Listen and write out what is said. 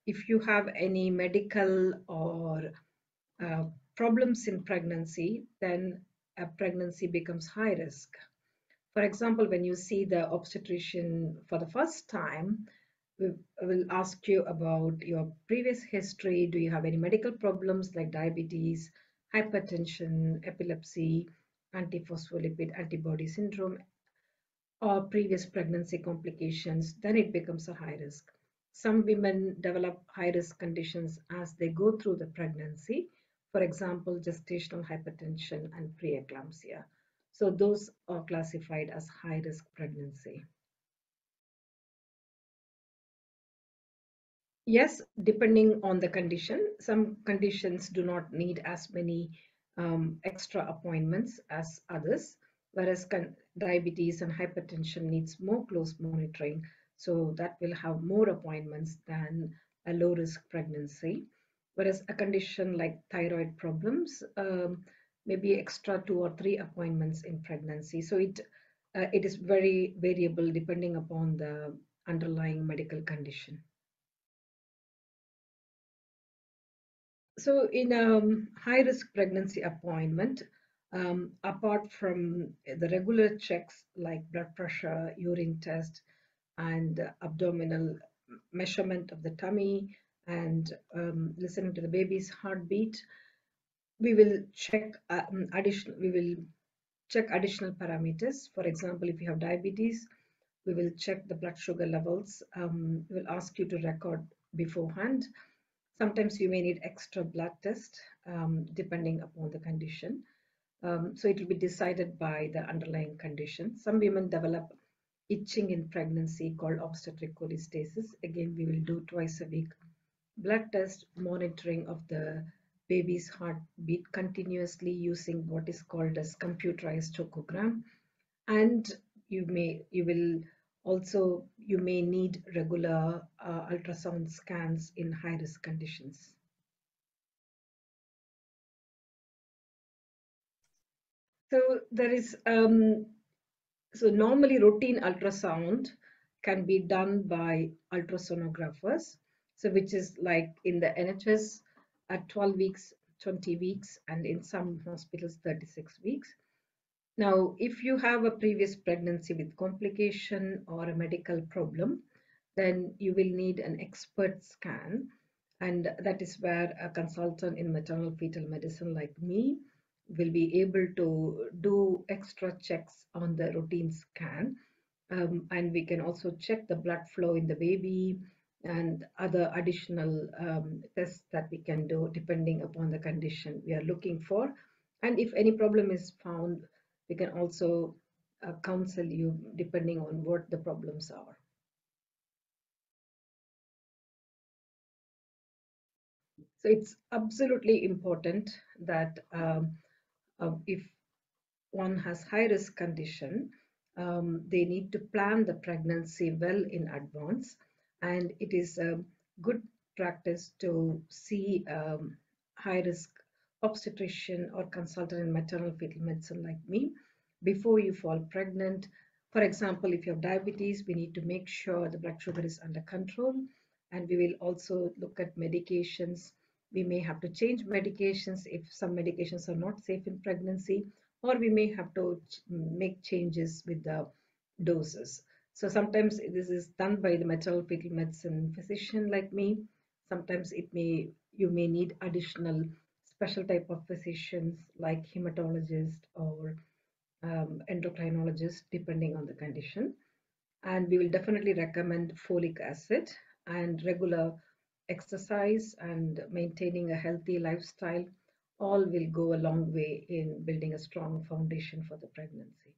if you have any medical or uh, problems in pregnancy, then a pregnancy becomes high risk. For example, when you see the obstetrician for the first time, we will ask you about your previous history. Do you have any medical problems like diabetes, hypertension, epilepsy, antiphospholipid antibody syndrome, or previous pregnancy complications? Then it becomes a high risk. Some women develop high risk conditions as they go through the pregnancy, for example, gestational hypertension and preeclampsia. So those are classified as high risk pregnancy. Yes, depending on the condition, some conditions do not need as many extra appointments as others, whereas diabetes and hypertension needs more close monitoring, so that will have more appointments than a low risk pregnancy. Whereas a condition like thyroid problems, maybe extra 2 or 3 appointments in pregnancy. So it is very variable depending upon the underlying medical condition. So in a high risk pregnancy appointment, apart from the regular checks like blood pressure, urine test, and abdominal measurement of the tummy, and listening to the baby's heartbeat, we will check additional parameters. For example, if you have diabetes, we will check the blood sugar levels. We will ask you to record beforehand. Sometimes you may need extra blood test depending upon the condition. So it will be decided by the underlying condition. Some women develop itching in pregnancy called obstetric cholestasis. Again, we will do twice a week blood test monitoring of the baby's heartbeat continuously using what is called as computerized echogram. And you may need regular ultrasound scans in high risk conditions. So there is so normally routine ultrasound can be done by ultrasonographers. So which is like in the NHS at 12 weeks, 20 weeks, and in some hospitals 36 weeks. Now, if you have a previous pregnancy with complication or a medical problem, then you will need an expert scan. And that is where a consultant in maternal fetal medicine like me will be able to do extra checks on the routine scan. And we can also check the blood flow in the baby and other additional tests that we can do depending upon the condition we are looking for. And if any problem is found, we can also counsel you depending on what the problems are. So it's absolutely important that if one has high risk condition, they need to plan the pregnancy well in advance, and it is a good practice to see high risk obstetrician or consultant in maternal fetal medicine like me before you fall pregnant. For example, if you have diabetes, we need to make sure the blood sugar is under control, and we will also look at medications. We may have to change medications if some medications are not safe in pregnancy, or we may have to make changes with the doses. So sometimes this is done by the maternal fetal medicine physician like me. Sometimes you may need additional special type of physicians like hematologist or endocrinologist depending on the condition. And we will definitely recommend folic acid and regular exercise and maintaining a healthy lifestyle all will go a long way in building a strong foundation for the pregnancy.